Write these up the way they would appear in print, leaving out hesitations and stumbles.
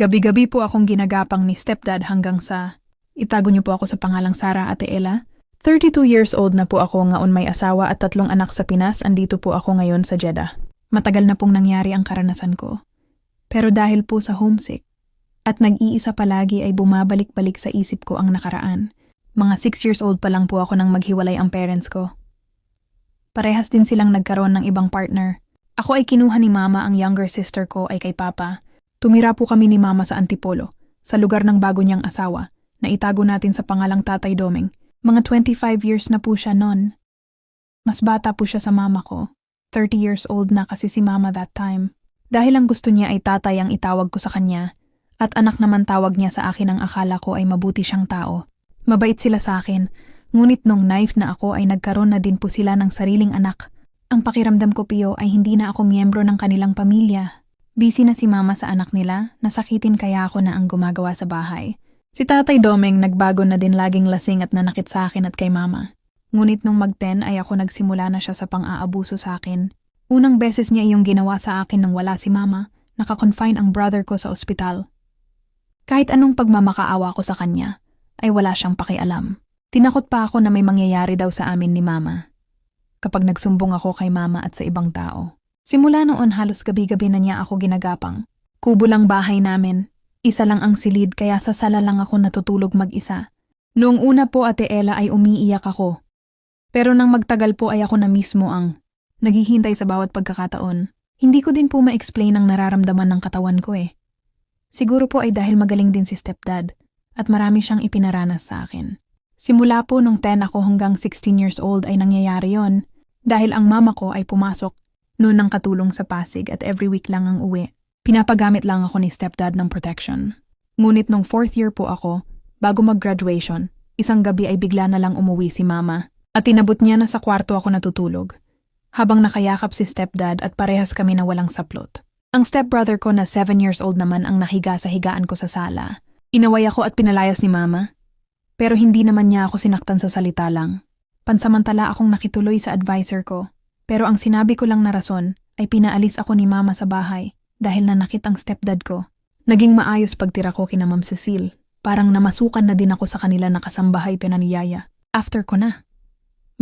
Gabi-gabi po akong ginagapang ni stepdad hanggang sa, itago niyo po ako sa pangalang Sarah, Ate Ella. 32 years old na po ako ngayon, may asawa at 3 anak sa Pinas, andito po ako ngayon sa Jeddah. Matagal na pong nangyari ang karanasan ko. Pero dahil po sa homesick, at nag-iisa palagi ay bumabalik-balik sa isip ko ang nakaraan. Mga 6 years old pa lang po ako nang maghiwalay ang parents ko. Parehas din silang nagkaroon ng ibang partner. Ako ay kinuha ni Mama, ang younger sister ko ay kay Papa. Tumira po kami ni Mama sa Antipolo, sa lugar ng bago niyang asawa, na itago natin sa pangalang Tatay Doming. Mga 25 years na po siya noon. Mas bata po siya sa mama ko. 30 years old na kasi si Mama that time. Dahil ang gusto niya ay tatay ang itawag ko sa kanya, at anak naman tawag niya sa akin, ang akala ko ay mabuti siyang tao. Mabait sila sa akin, ngunit nung knife na ako ay nagkaroon na din po sila ng sariling anak. Ang pakiramdam ko, Pio, ay hindi na ako miyembro ng kanilang pamilya. Busy na si Mama sa anak nila, nasakitin kaya ako na ang gumagawa sa bahay. Si Tatay Domeng nagbago na din, laging lasing at nanakit sa akin at kay Mama. Ngunit nung mag-10 ay ako nagsimula na siya sa pang-aabuso sa akin. Unang beses niya iyong ginawa sa akin nang wala si Mama, nakakonfine ang brother ko sa ospital. Kahit anong pagmamakaawa ko sa kanya, ay wala siyang pakialam. Tinakot pa ako na may mangyayari daw sa amin ni Mama kapag nagsumbong ako kay Mama at sa ibang tao. Simula noon halos gabi-gabi na niya ako ginagapang. Kubo lang bahay namin. Isa lang ang silid kaya sa sala lang ako natutulog mag-isa. Noong una po, Ate Ella, ay umiiyak ako. Pero nang magtagal po ay ako na mismo ang naghihintay sa bawat pagkakataon. Hindi ko din po ma-explain ang nararamdaman ng katawan ko eh. Siguro po ay dahil magaling din si stepdad at marami siyang ipinaranas sa akin. Simula po nung 10 ako hanggang 16 years old ay nangyayari yon dahil ang mama ko ay pumasok noon ng katulong sa Pasig at every week lang ang uwi. Pinapagamit lang ako ni stepdad ng protection. Ngunit nung 4th year po ako, bago mag-graduation, isang gabi ay bigla na lang umuwi si Mama at tinabot niya na sa kwarto ako natutulog. Habang nakayakap si stepdad at parehas kami na walang saplot. Ang stepbrother ko na 7 years old naman ang nahiga sa higaan ko sa sala. Inaway ako at pinalayas ni Mama. Pero hindi naman niya ako sinaktan, sa salita lang. Pansamantala akong nakituloy sa advisor ko. Pero ang sinabi ko lang na rason ay pinaalis ako ni Mama sa bahay dahil nanakit ang stepdad ko. Naging maayos pagtira ko kina Ma'am Cecile. Parang namasukan na din ako sa kanila na kasambahay pinaniyaya. After ko na.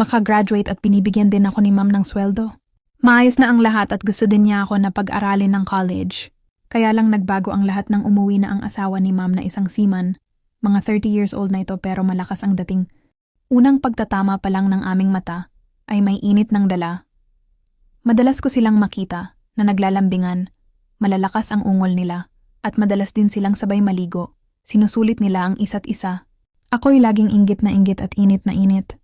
Makagraduate at binibigyan din ako ni Ma'am ng sweldo. Maayos na ang lahat at gusto din niya ako na pag-aralin ng college. Kaya lang nagbago ang lahat nang umuwi na ang asawa ni Ma'am na isang seaman. Mga 30 years old na ito pero malakas ang dating. Unang pagtatama pa lang ng aming mata ay may init ng dala. Madalas ko silang makita na naglalambingan. Malalakas ang ungol nila at madalas din silang sabay maligo. Sinusulit nila ang isa't isa. Ako'y laging inggit na inggit at init na init.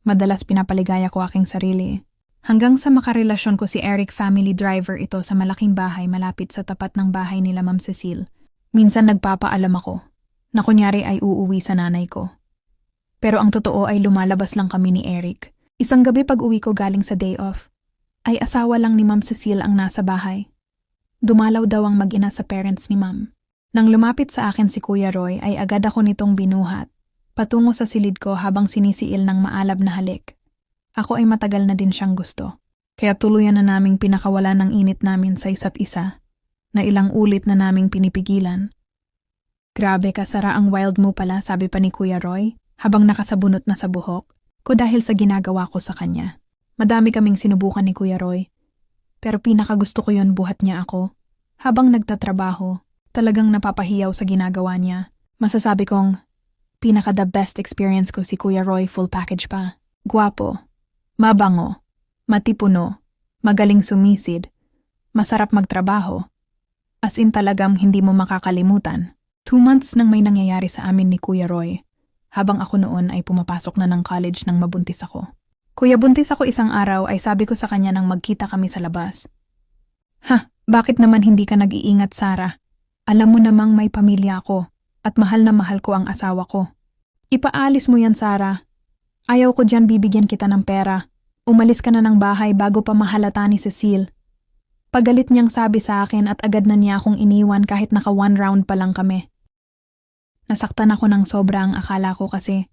Madalas pinapaligaya ko aking sarili. Hanggang sa makarelasyon ko si Eric, family driver ito sa malaking bahay malapit sa tapat ng bahay nila Ma'am Cecile. Minsan nagpapaalam ako na kunyari ay uuwi sa nanay ko. Pero ang totoo ay lumalabas lang kami ni Eric. Isang gabi pag uwi ko galing sa day off, ay asawa lang ni Ma'am Cecile ang nasa bahay. Dumalaw daw ang mag-ina sa parents ni Ma'am. Nang lumapit sa akin si Kuya Roy ay agad ako nitong binuhat, patungo sa silid ko habang sinisiil ng maalab na halik. Ako ay matagal na din siyang gusto. Kaya tuluyan na naming pinakawala ng init namin sa isa't isa, na ilang ulit na naming pinipigilan. Grabe ka, Sara, ang wild mo pala, sabi pa ni Kuya Roy, habang nakasabunot na sa buhok ko dahil sa ginagawa ko sa kanya. Madami kaming sinubukan ni Kuya Roy, pero pinakagusto ko yon buhat niya ako. Habang nagtatrabaho, talagang napapahiyaw sa ginagawa niya. Masasabi kong pinaka-the best experience ko si Kuya Roy, full package pa. Guwapo, mabango, matipuno, magaling sumisid, masarap magtrabaho. As in talagang hindi mo makakalimutan. 2 months nang may nangyayari sa amin ni Kuya Roy, habang ako noon ay pumapasok na ng college nang mabuntis ako. Kuya, buntis ako isang araw ay sabi ko sa kanya nang magkita kami sa labas. Bakit naman hindi ka nag-iingat, Sarah? Alam mo namang may pamilya ako at mahal na mahal ko ang asawa ko. Ipaalis mo yan, Sarah. Ayaw ko dyan, bibigyan kita ng pera. Umalis ka na ng bahay bago pa mahalata ni Cecile. Pagalit niyang sabi sa akin at agad na niya akong iniwan kahit naka 1 round pa lang kami. Nasaktan ako ng sobra, ang akala ko kasi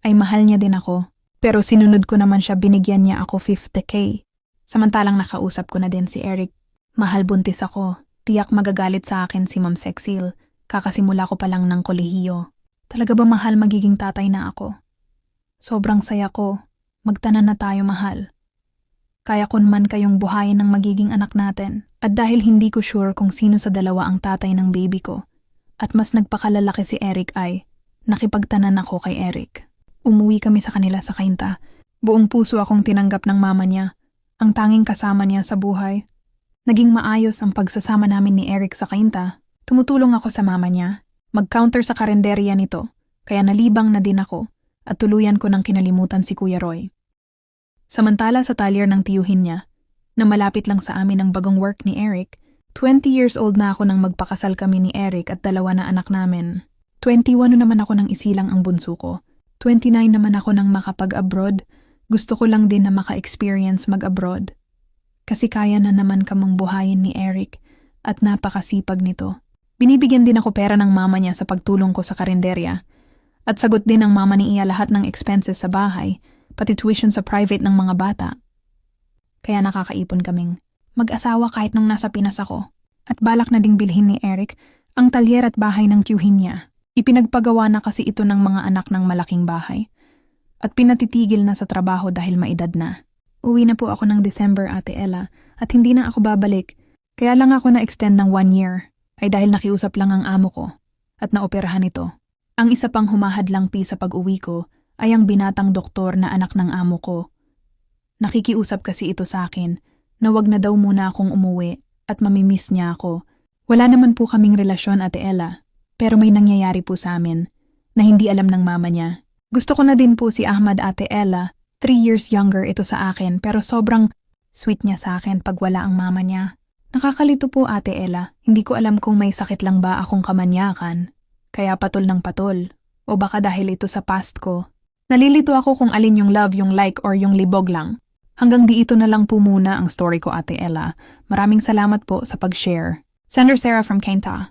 ay mahal niya din ako. Pero sinunod ko naman siya, binigyan niya ako 50K. Samantalang nakausap ko na din si Eric. Mahal, buntis ako. Tiyak magagalit sa akin si Ma'am Cecile. Kakasimula ko pa lang ng kolehiyo. Talaga ba mahal magiging tatay na ako? Sobrang saya ko. Magtanan na tayo, mahal. Kaya ko naman kayong buhayin ng magiging anak natin. At dahil hindi ko sure kung sino sa dalawa ang tatay ng baby ko, at mas nagpakalalaki si Eric ay, nakipagtanan ako kay Eric. Umuwi kami sa kanila sa Cainta. Buong puso akong tinanggap ng mama niya, ang tanging kasama niya sa buhay. Naging maayos ang pagsasama namin ni Eric sa Cainta. Tumutulong ako sa mama niya, mag-counter sa karenderya nito, kaya nalibang na din ako at tuluyan ko ng kinalimutan si Kuya Roy. Samantala sa talyer ng tiyuhin niya, na malapit lang sa amin ang bagong work ni Eric, 20 years old na ako nang magpakasal kami ni Eric at 2 na anak namin. 21 naman ako nang isilang ang bunso ko. 29 naman ako nang makapag-abroad. Gusto ko lang din na maka-experience mag-abroad. Kasi kaya na naman kamang buhayin ni Eric at napakasipag nito. Binibigyan din ako pera ng mama niya sa pagtulong ko sa karinderya. At sagot din ng mama ni Iya lahat ng expenses sa bahay, pati tuition sa private ng mga bata. Kaya nakakaipon kaming mag-asawa kahit nung nasa Pinas ako. At balak na ding bilhin ni Eric ang talyer at bahay ng tiyuhin niya. Ipinagpagawa na kasi ito ng mga anak ng malaking bahay. At pinatitigil na sa trabaho dahil maedad na. Uwi na po ako ng December, Ate Ella, at hindi na ako babalik. Kaya lang ako na-extend ng 1 year, ay dahil nakiusap lang ang amo ko at naoperahan ito. Ang isa pang humahadlang sa pag-uwi ko ay ang binatang doktor na anak ng amo ko. Nakikiusap kasi ito sa akin na wag na daw muna akong umuwi at mamimiss niya ako. Wala naman po kaming relasyon, Ate Ella, pero may nangyayari po sa amin na hindi alam ng mama niya. Gusto ko na din po si Ahmad, Ate Ella. 3 years younger ito sa akin pero sobrang sweet niya sa akin pag wala ang mama niya. Nakakalito po, Ate Ella. Hindi ko alam kung may sakit lang ba akong kamanyakan. Kaya patol ng patol. O baka dahil ito sa past ko. Nalilito ako kung alin yung love, yung like, or yung libog lang. Hanggang di ito na lang po muna ang story ko, Ate Ella. Maraming salamat po sa pag-share. Sender Sarah from Cainta.